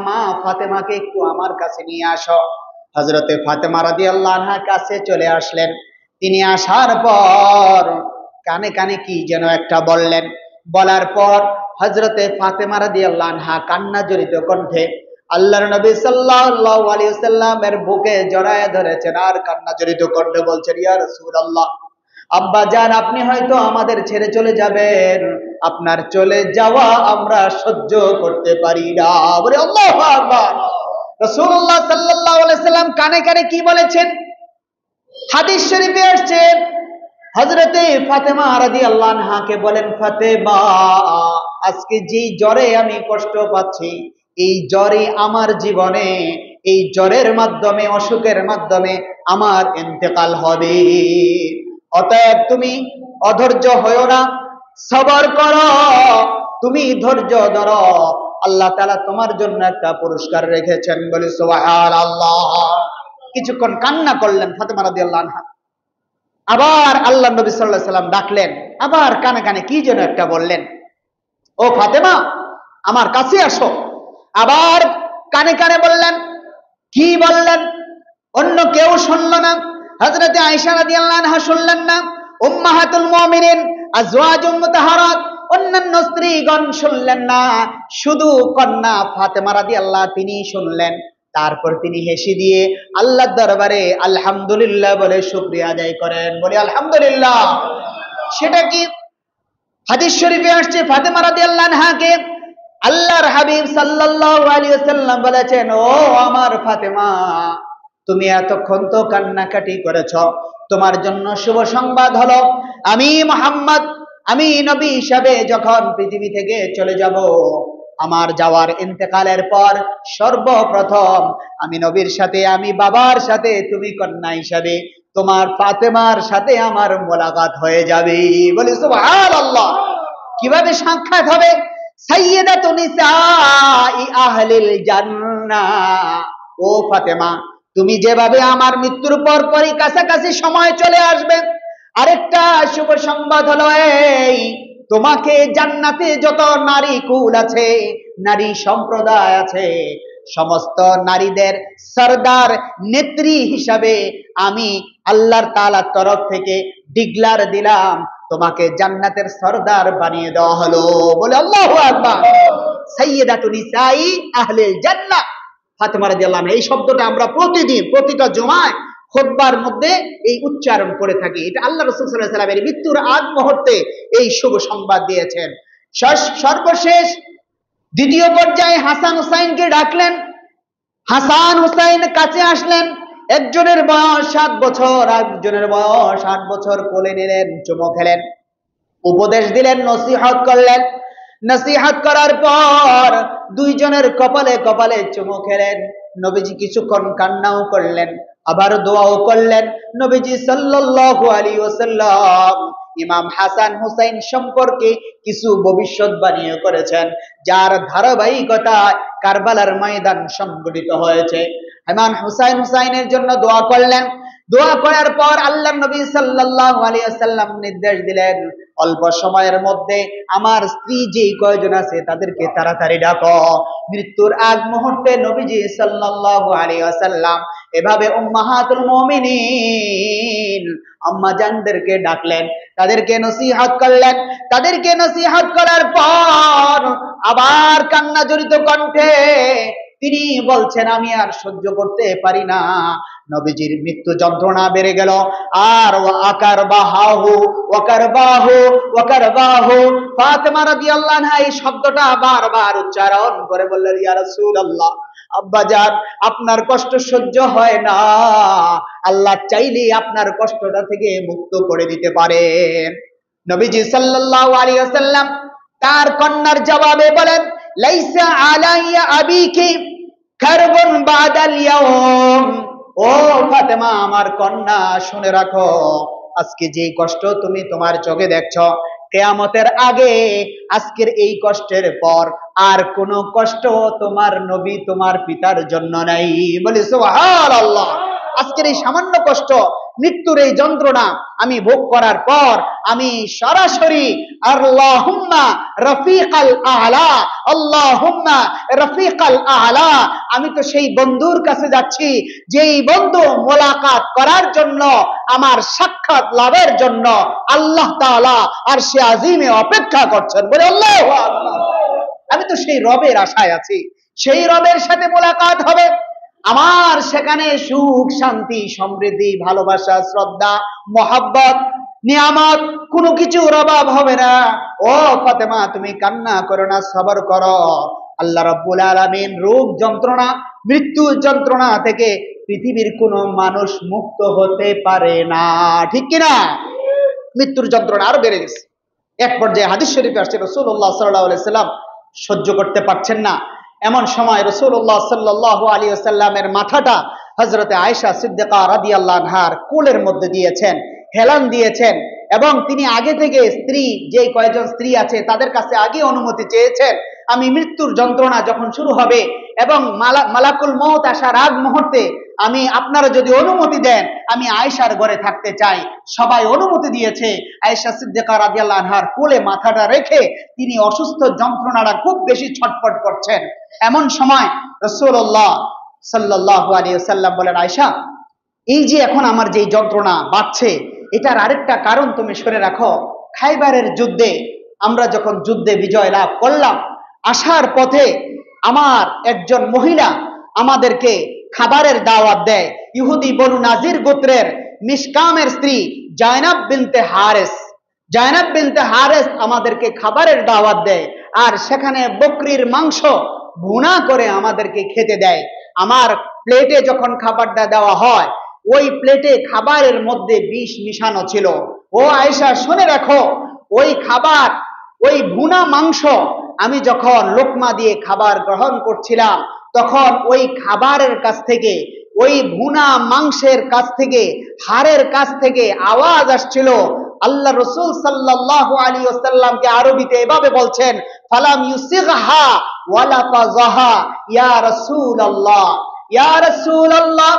মা ফাতেমাকে একটু আমার কাছে নিয়ে আসো। হযরতে ফাতেমা রাদিয়াল্লাহু আনহা কাছে চলে আসলেন। তিনি আসার পর কানে কানে কি যেন একটা বললেন। বলার পর হযরতে ফাতেমা রাদিয়াল্লাহু আনহা কান্না জড়িত কণ্ঠে আল্লাহর নবী সাল্লাল্লাহু আলাইহি ওয়াসাল্লামের বুকে জড়ায় ধরেছেন আর কান্না জড়িত কণ্ঠে বলছেন, ইয়া রাসূলুল্লাহ, আব্বা জান, আপনি হয়তো আমাদের ছেড়ে চলে যাবেন, আপনার চলে যাওয়া আমরা সহ্য করতে পারি না। বলে আল্লাহু আকবার। রাসূলুল্লাহ সাল্লাল্লাহু আলাইহি ওয়াসাল্লাম কানে কানে কি বলেছেন? হাদিস শরীফে আসছে হযরতে ফাতেমা রাদিয়াল্লাহু আনহাকে বলেন, ফাতেমা, আজকে যেই জ্বরে আমি কষ্ট পাচ্ছি, এই জ্বরে আমার জীবনে, এই জ্বরের মাধ্যমে, অসুখের মাধ্যমে আমার ইন্তেকাল হবে। অতএব তুমি অধৈর্য হয়ো না, সবর করো, তুমি ধৈর্য ধরো, আল্লাহ তাআলা তোমার জন্য একটা পুরস্কার রেখেছেন বলে সুবহানাল্লাহ। কিছুক্ষণ কান্না করলেন ফাতেমা রাদিয়াল্লাহু আনহা। আবার আল্লাহ নবী সাল্লাল্লাহু আলাইহি সাল্লাম ডাকলেন, আবার কানে কানে কি যেন একটা বললেন, ও ফাতেমা, আমার কাছে আসো। আবার কানে কানে বললেন। কি বললেন অন্য কেউ শুনল না। হযরতে আয়েশা রাদিয়াল্লাহু আনহা শুনলেন না, উম্মাহাতুল মুমিনিন আজওয়াজুম মুতাহহারাত অন্যান্য স্ত্রীগণ শুনলেন না, শুধু কন্যা ফাতেমা রাদিয়াল্লাহু তিনি শুনলেন। তারপর তিনি হেসে দিয়ে আল্লাহর দরবারে আলহামদুলিল্লাহ বলে শুকরিয়া আদায় করেন। বলি আলহামদুলিল্লাহ। সেটা কি? হাদিস শরীফে আসছে ফাতেমা রাদিয়াল্লাহু আনহাকে আল্লাহর হাবিব সাল্লাল্লাহু আলাইহি ওয়াসাল্লাম বলেছেন, ও আমার ফাতেমা, তুমি এতক্ষণ তো কান্নাকাটি করেছ, তোমার জন্য শুভ সংবাদ হলো, আমি মুহাম্মদ, আমি নবী হিসাবে যখন পৃথিবী থেকে চলে যাব, আমার যাওয়ার ইন্তেকালের পর সর্বপ্রথম আমি নবীর সাথে, আমি বাবার সাথে, তুমি কন্যা হিসাবে তোমার ফাতেমার সাথে আমার মোলাকাত হয়ে যাবে। বলি সুবহানাল্লাহ। কিভাবে সাক্ষাৎ হবে? সাইয়্যিদাতু নিসাই আহলিল জান্নাহ। ও ফাতেমা, তুমি যেভাবে আমার মৃত্যুর পর পরই কাছাকাছি সময় চলে আসবে, আরেকটা শুভ সংবাদ হলো এই, তোমাকে জান্নাতে যত নারী কুল আছে, নারী সম্প্রদায় আছে, সমস্ত নারীদের সরদার নেত্রী হিসাবে আমি আল্লাহর তাআলার তরফ থেকে ডিক্লার দিলাম, তোমাকে জান্নাতের সরদার বানিয়ে দেওয়া হলো। বলে আল্লাহু আকবার। সাইয়্যিদাতু নিসাই আহলিল জান্নাহ। ফাতেমা রাদিয়াল্লাহু আনহা, এই শব্দটা আমরা প্রতিদিন প্রতিটা জুমায় খুতবার মধ্যে এই উচ্চারণ করে থাকি। এটা আল্লাহ রাসূল সাল্লাল্লাহু আলাইহি ওয়াসাল্লামের মৃত্যুর আগ মুহূর্তে এই শুভ সংবাদ দিয়েছেন। সর্বশেষ দ্বিতীয় পর্যায়ে হাসান হুসাইনকে ডাকলেন। হাসান হুসাইন কাছে আসলেন। একজনের বয়স 7 বছর, একজনের বয়স 8 বছর। কোলে নিলেন, চুমো খেলেন, উপদেশ দিলেন, নসিহত করলেন। নসিহত করার পর দুইজনের কপালে কপালে চুমো খেলেন। নবীজি কিছুক্ষণ কান্নাও করলেন, আবার দোয়াও করলেন। নবীজি সাল্লাল্লাহু আলাইহি ওয়াসাল্লাম ইমাম হাসান হুসাইন সম্পর্কে কিছু ভবিষ্যৎবাণী করেছেন, যার ধারাবাহিকতায় কারবালার ময়দান সংঘটিত হয়েছে। ইমাম হুসাইনের জন্য দোয়া করলেন। দোয়া করার পর আল্লাহর নবী সাল্লাল্লাহু আলাইহি ওয়াসাল্লাম নির্দেশ দিলেন, অল্প সময়ের মধ্যে আমার স্ত্রী যে কয়জন আছে তাদেরকে তাড়াতাড়ি ডাকো। মৃত্যুর আগ মুহূর্তে নবীজি সাল্লাল্লাহু আলাইহি ওয়াসাল্লাম এভাবে উম্মাহাতুল মুমিনিন আম্মা জানদেরকে ডাকলেন, তাদেরকে নসিহত করলেন। তাদেরকে নসিহত করার পর আবার কান্না জড়িত কণ্ঠে তিনি বলছেন, আমি আর সহ্য করতে পারি না। নবীজির মৃত্যু যন্ত্রণা বেড়ে গেল। আর ফাতেমা রাদিয়াল্লাহু আনহা এই শব্দটা বারবার উচ্চারণ করে বললেন, ইয়া রাসূলুল্লাহ, আব্বাজান, আপনার কষ্ট সহ্য হয় না, আল্লাহ চাইলে আপনার কষ্টটা থেকে মুক্ত করে দিতে পারেন। নবীজি সাল্লাল্লাহু আলাইহি ওয়াসাল্লাম তার কন্যার জবাবে বলেন, লাইসা আলাইয়া আবিকি কারবুন বাদাল ইয়াউম। ও ফাতেমা, আমার কন্যা, শুনে রাখো, আজকে যেই কষ্ট তুমি তোমার চোখে দেখছো, কিয়ামতের আগে আজকের এই কষ্টের পর আর কোনো কষ্ট তোমার নবী তোমার পিতার জন্য নাই। বলি সুবহানাল্লাহ। আজকের এই সামান্য কষ্ট, মৃত্যুর এই যন্ত্রণা আমি ভোগ করার পর আমি সরাসরি আল্লাহুম্মা রফিকাল আলা, আল্লাহুম্মা রফিকাল আলা, আমি তো সেই বন্ধুর কাছে যাচ্ছি যেই বন্ধু মোলাকাত করার জন্য, আমার সাক্ষাৎ লাভের জন্য আল্লাহ তাআলা আরশে আজিমে অপেক্ষা করছেন। বলে আল্লাহু আকবার। আমি তো সেই রবের আশায় আছি, সেই রবের সাথে মোলাকাত হবে, আমার সেখানে সুখ, শান্তি, সমৃদ্ধি, ভালোবাসা, শ্রদ্ধা, মহব্বত, নিয়ামত, কোনো কিছুর অভাব হবে না। ও ফাতেমা, তুমি কান্না করো না, সবর করো। আল্লাহ রাব্বুল আলামিন রোগ যন্ত্রণা, মৃত্যু যন্ত্রণা থেকে পৃথিবীর কোনো মানুষ মুক্ত হতে পারে না, ঠিক কিনা? মৃত্যুর যন্ত্রণা আরো বেড়ে গেছে। এক পর্যায়ে হাদিস শরীফে আসছে, রাসূলুল্লাহ সাল্লাল্লাহু আলাইহি ওয়াসাল্লাম সহ্য করতে পারছেন না। এমন সময় রাসূলুল্লাহ সাল্লাল্লাহু আলাইহি ওয়াসাল্লামের মাথাটা হযরতে আয়েশা সিদ্দিকা রাদিয়াল্লাহু আনহার কোলের মধ্যে দিয়েছেন, হেলান দিয়েছেন, এবং তিনি আগে থেকে স্ত্রী, যে কয়েকজন স্ত্রী আছে তাদের কাছে আগে অনুমতি চেয়েছেন, আমি মৃত্যুর যন্ত্রণা যখন শুরু হবে এবং মালাকুল মউত আসার আগ মুহূর্তে আমি, আপনারা যদি অনুমতি দেন, আমি আয়েশার ঘরে থাকতে চাই। সবাই অনুমতি দিয়েছে। আয়েশা সিদ্দিকা রাদিয়াল্লাহু আনহার কোলে মাথাটা রেখে তিনি অসুস্থ, যন্ত্রণাটা খুব বেশি ছটফট করছেন। এমন সময় রাসূলুল্লাহ সাল্লাল্লাহু আলাইহি ওয়াসাল্লাম বলেন, আয়েশা, এই যে এখন আমার যে যন্ত্রণা বাড়ছে, এটার আরেকটা কারণ তুমি শুনে রাখো। খাইবারের যুদ্ধে আমরা যখন যুদ্ধে বিজয় লাভ করলাম, আসার পথে আমার একজন মহিলা আমাদেরকে খাবারের দাওয়াত দেয়। ইহুদি বনু নাজির গোত্রের মিশকামের স্ত্রী জায়নাব বিনতে হারেস আমাদেরকে খাবারের দাওয়াত দেয়, আর সেখানে বকরির মাংস ভুনা করে আমাদেরকে খেতে দেয়। আমার প্লেটে যখন খাবারটা দেওয়া হয়, ওই প্লেটে খাবারের মধ্যে বিষ মিশানো ছিল। ও আয়েশা, শুনে রাখো, ওই খাবার, ওই ভুনা মাংস আমি যখন লোকমা দিয়ে খাবার গ্রহণ করছিলাম, তখন ওই খাবারের কাছ থেকে, ওই ভুনা মাংসের কাছ থেকে, হাড়ের কাছ থেকে আওয়াজ আসছিল। আল্লাহ রাসূল সাল্লাল্লাহু আলাইহি ওয়াসাল্লামকে আরবিতে এভাবে বলছেন, ফালাম ইউসিগহা ওয়ালা ফাযাহা ইয়া রাসূলুল্লাহ, ইয়া রাসূলুল্লাহ,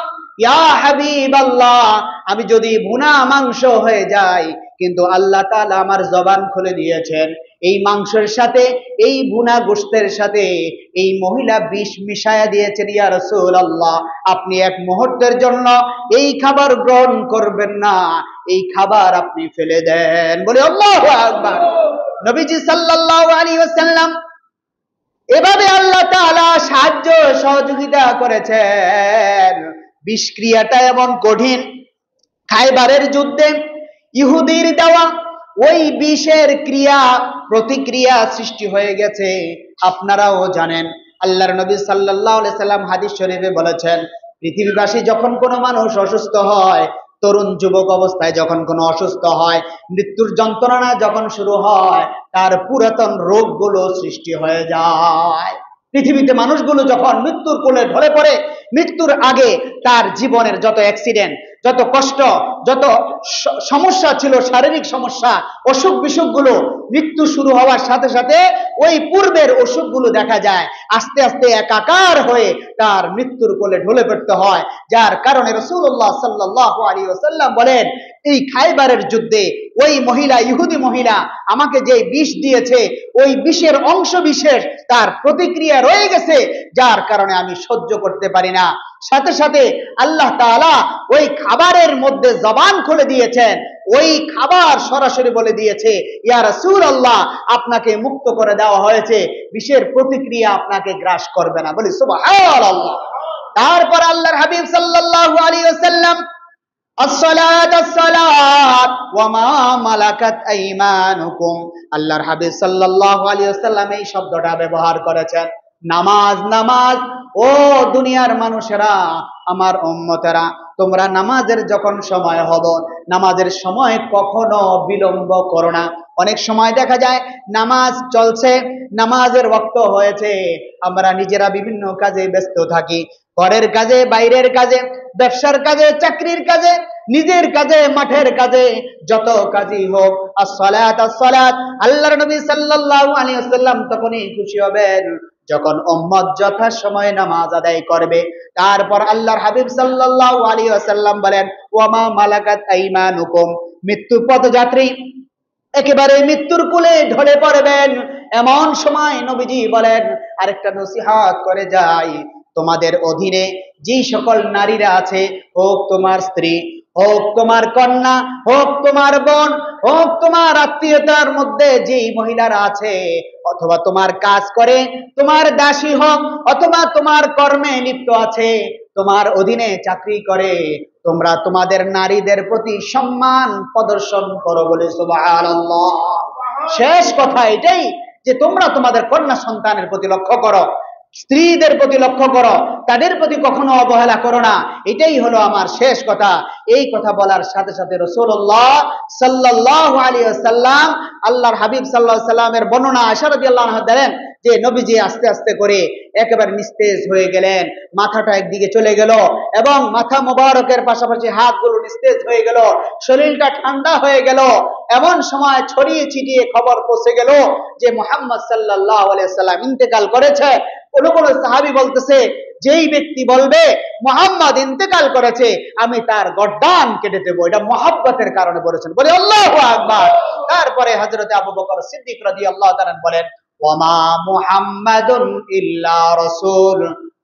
ইয়া হাবিবাল্লাহ। আমি যদি ভুনা মাংস হয়ে যাই, কিন্তু আল্লাহ তাআলা আমার জবান খুলে দিয়েছেন, এই মাংসের সাথে, এই ভুনা গোশতের সাথে এই মহিলা বিষ মিশায়া দিয়েছেন। ইয়া রাসূলুল্লাহ, আপনি এক মুহূর্তের জন্য এই খাবার গ্রহণ করবেন না, এই খাবার আপনি ফেলে দেন। বলে আল্লাহু আকবার। নবীজি সাল্লাল্লাহু আলাইহি ওয়াসাল্লাম এভাবে আল্লাহ তাআলা সাহায্য সহযোগিতা করেছেন। বিষক্রিয়াটা এমন কঠিন, খায়বারের যুদ্ধে ইহুদির দেওয়া ওই বিষের ক্রিয়া প্রতিক্রিয়া সৃষ্টি হয়ে গেছে। আপনারাও জানেন, আল্লাহর নবী সাল্লাল্লাহু আলাইহি সাল্লাম হাদিস শরীফে বলেছেন, পৃথিবীবাসী যখন কোনো মানুষ অসুস্থ হয়, তরুণ যুবক অবস্থায় যখন কোনো অসুস্থ হয়, মৃত্যুর যন্ত্রণা যখন শুরু হয়, তার পুরাতন রোগগুলো সৃষ্টি হয়ে যায়। পৃথিবীতে মানুষগুলো যখন মৃত্যুর কোলে ঢলে পড়ে, মৃত্যুর আগে তার জীবনের যত অ্যাক্সিডেন্ট, যত কষ্ট, যত সমস্যা ছিল, শারীরিক সমস্যা, অসুখ বিসুখগুলো মৃত্যু শুরু হওয়ার সাথে সাথে ওই পূর্বের অসুখগুলো দেখা যায়, আস্তে আস্তে একাকার হয়ে তার মৃত্যুর কোলে ঢলে পড়তে হয়। যার কারণে রাসূলুল্লাহ সাল্লাল্লাহু আলাইহি ওয়াসাল্লাম বলেন, এই খায়বারের যুদ্ধে ওই মহিলা, ইহুদি মহিলা আমাকে যে বিষ দিয়েছে, ওই বিষের অংশ বিশেষ তার প্রতিক্রিয়া রয়ে গেছে, যার কারণে আমি সহ্য করতে পারি না। সাথে সাথে আল্লাহ তাআলা ওই খাবারের মধ্যে জবান খুলে দিয়েছেন, ওই খাবার সরাসরি বলে দিয়েছে, ইয়া রাসূলুল্লাহ, আপনাকে মুক্ত করে দেওয়া হয়েছে, বিষের প্রতিক্রিয়া আপনাকে গ্রাস করবে না। বলি সুবহানাল্লাহ। তারপর আল্লাহর হাবিব সাল্লাল্লাহু আলাইহি ওয়াসাল্লাম আসসালাত আসসালাত ওয়া মা মালাকাত আইমানুকুম, আল্লাহর হাবিব সাল্লাল্লাহু আলাইহি ওয়াসাল্লাম এই শব্দটা ব্যবহার করেছেন। নামাজ, নামাজ। ও দুনিয়ার মানুষেরা, আমার উম্মতেরা, তোমরা নামাজের যখন সময় হবে, নামাজের সময় কখনো বিলম্ব করো না। অনেক সময় দেখা যায় নামাজ চলছে, নামাজের ওয়াক্ত হয়েছে, আমরা নিজেরা বিভিন্ন কাজে ব্যস্ত থাকি, ঘরের কাজে, বাইরের কাজে, ব্যবসার কাজে, চাকরির কাজে, নিজের কাজে, মাঠের কাজে, যত কাজই হোক, আসসালাত আসসালাত। আল্লাহর নবী সাল্লাল্লাহু আলাইহি ওয়াসাল্লাম তখনই খুশি হবেন যখন উম্মত যথা সময়ে নামাজ আদায় করবে। তারপর আল্লাহর হাবিব সাল্লাল্লাহু আলাইহি ওয়াসাল্লাম বলেন, ওয়া মা মালাকাত আইমানুকুম, মৃত্যু পথযাত্রী একেবারে মৃত্যুর কোলে ঢলে পড়বেন, এমন সময় নবীজি বলেন, আরেকটা নসিহত করে যাই, তোমাদের অধীনে যেই সকল নারীরা আছে, হোক তোমার স্ত্রী, হোক তোমার কন্যা, হোক তোমার বোন, হোক তোমার আত্মীয়তার মধ্যে যেই মহিলারা আছে, অথবা তোমার কাজ করে, তোমার দাসী হোক, অথবা তোমার কর্মে লিপ্ত আছে, তোমার অধীনে চাকরি করে, তোমরা তোমাদের নারীদের প্রতি সম্মান প্রদর্শন করো। বলে সুবহানাল্লাহ। শেষ কথা এটাই যে তোমরা তোমাদের কন্যা সন্তানের প্রতি লক্ষ্য করো, স্ত্রীদের প্রতি লক্ষ্য করো, তাদের প্রতি কখনো অবহেলা করো না। এটাই হলো আমার শেষ কথা। এই কথা বলার সাথে সাথে রাসূলুল্লাহ সাল্লাল্লাহু আলাইহি ওয়াসাল্লাম, আল্লাহর হাবিব সাল্লাল্লাহু আলাইহি ওয়াসাল্লামের বর্ণনা আয়েশা রাদিয়াল্লাহু আনহা দেন যে নবীজি আস্তে আস্তে করে একেবারে নিস্তেজ হয়ে গেলেন, মাথাটা একদিকে চলে গেল এবং মাথা মোবারকের পাশাপাশি হাতগুলো নিস্তেজ হয়ে গেল, শরীরটা ঠান্ডা হয়ে গেল। এমন সময় ছড়িয়ে ছিটিয়ে খবর পৌঁছে গেল যে মুহাম্মদ সাল্লাল্লাহু আলাইহি ওয়াসাল্লাম ইন্তেকাল করেছে। কোন কোন সাহাবী বলতেছে, যেই ব্যক্তি বলবে মুহাম্মদ ইন্তেকাল করেছে, আমি তার গর্দান কেটে দেব, এটা মহব্বতের কারণে বলেছেন। বলে আল্লাহু আকবার। তারপরে হযরত আবু বকর সিদ্দিক রাদিয়াল্লাহু তাআলা বলেন, ওয়া মা মুহাম্মাদুন ইল্লা রাসূল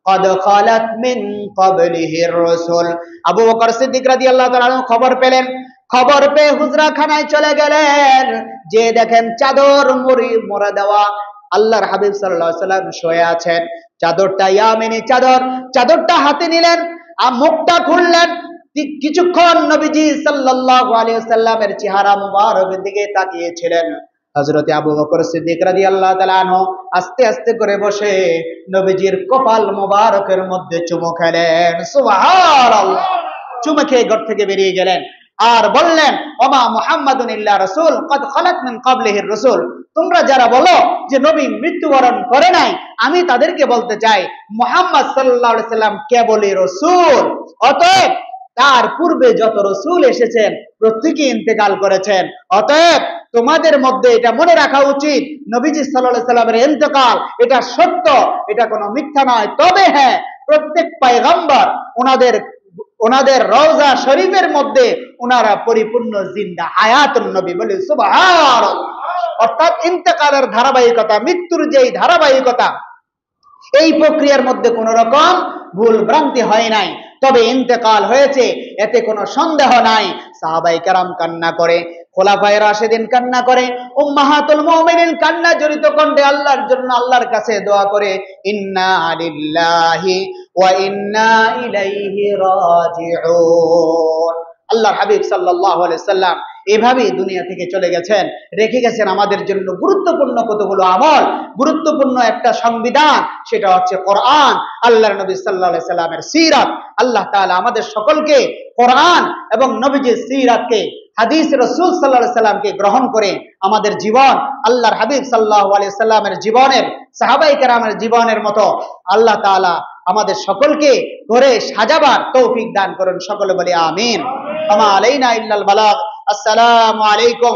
قد خلت من قبله الرسل। আবু বকর সিদ্দিক রাদিয়াল্লাহু তাআলা খবর পেলেন, খবর পেয়ে হুজরাখানায় চলে গেলেন, যে দেখেন চাদর মুড়ে দেওয়া, আল্লাহর হাবিব সাল্লাল্লাহু আলাইহি ওয়াসাল্লাম শুয়ে আছেন, চাদরটা ইয়ামিনী চাদর, চাদরটা হাতে নিলেন আর মুখটা খুললেন। কিছুক্ষণ নবীজি সাল্লাল্লাহু আলাইহি ওয়াসাল্লামের চেহারা মুবারকের দিকে তাকিয়েছিলেন। হযরত আবু বকর সিদ্দিক রাদিয়াল্লাহু তাআলা আনহু আস্তে আস্তে করে বসে নবীজির কপাল মুবারকের মধ্যে চুমু খেলেন। সুবহানাল্লাহ। চুমু খেয়ে ঘর থেকে বেরিয়ে গেলেন আর বললেন, ওমা মুহাম্মাদুন ইল্লা রাসূল কদ খালাত মিন ক্বাবলিহির রাসূল। তোমরা যারা বলো যে নবী মৃত্যুবরণ করে নাই, আমি তাদেরকে বলতে চাই মুহাম্মদ সাল্লাল্লাহু আলাইহি সাল্লাম কেবলই রাসূল। অতএব তার পূর্বে যত রাসূল এসেছেন প্রত্যেকেই ইন্তেকাল করেছেন। অতএব তোমাদের মধ্যে এটা মনে রাখা উচিত, নবীজি সাল্লাল্লাহু আলাইহি সাল্লামের ইন্তেকাল এটা সত্য, এটা কোনো মিথ্যা নয়। তবে হ্যাঁ, প্রত্যেক পয়গম্বর ওনাদের রওজা শরীফের মধ্যে ওনারা পরিপূর্ণ জিন্দা হায়াতুন নবী। বলি সুবহানাল্লাহ। অর্থাৎ ইন্তেকালের ধারাবাহিকতা, মৃত্যুর যেই ধারাবাহিকতা, এই প্রক্রিয়ার মধ্যে কোনো রকম ভুল ভ্রান্তি হয় নাই। তবে ইন্তেকাল হয়েছে এতে কোনো সন্দেহ নাই। সাহাবায়ে কেরাম কান্না করে, খোলাফায়ে রাশিদিন কান্না করে, উম্মাহাতুল মুমিনিন কান্না জড়িত কণ্ঠে আল্লাহর জন্য আল্লাহর কাছে দোয়া করে, ইন্না লিল্লাহি ওয়া ইন্না ইলাইহি রাজিউন। আল্লাহর হাবিব সাল্লাল্লাহু আলাইহি সাল্লাম এভাবেই দুনিয়া থেকে চলে গেছেন, রেখে গেছেন আমাদের জন্য গুরুত্বপূর্ণ কতগুলো আমল, গুরুত্বপূর্ণ একটা সংবিধান, সেটা হচ্ছে কোরআন, আল্লাহর নবী সাল্লাল্লাহু আলাইহি সাল্লামের সিরাত। আল্লাহ তাআলা আমাদের সকলকে কোরআন এবং নবীজির সিরাতকে, হাদিস রাসূল সাল্লাল্লাহু আলাইহি সাল্লামকে গ্রহণ করে আমাদের জীবন আল্লাহর হাবিব সাল্লাল্লাহু আলাইহি সাল্লামের জীবনের, সাহাবায়ে কেরামের জীবনের মতো আল্লাহ তাআলা আমাদের সকলকে করে সাজাবার তৌফিক দান করুন। সকলে বলি আমিন। ওয়া মা আলাইনা ইল্লাল বালাগ। আসসালামু আলাইকুম